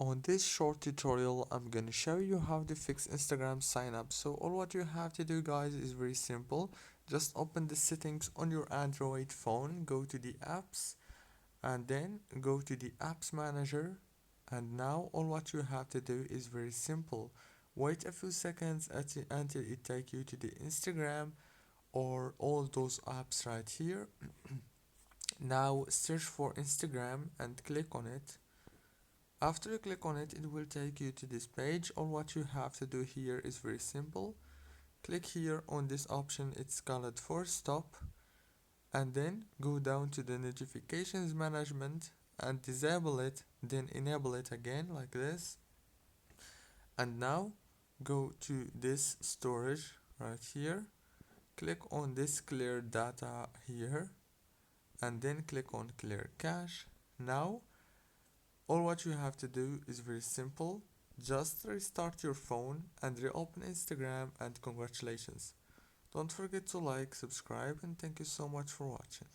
On this short tutorial, I'm gonna show you how to fix Instagram sign up. So all what you have to do, guys, is very simple. Just open the settings on your Android phone, go to the apps, and then go to the apps manager. And now all what you have to do is very simple. Wait a few seconds until it take you to the Instagram or all those apps right here. Now search for Instagram and click on it. After you click on it, it will take you to this page. All what you have to do here is very simple. Click here on this option, it's called Force Stop, and then go down to the notifications management and disable it, then enable it again like this. And now go to this storage right here, click on this clear data here, and then click on clear cache. Now all what you have to do is very simple. Just restart your phone and reopen Instagram, and congratulations. Don't forget to like, subscribe, and thank you so much for watching.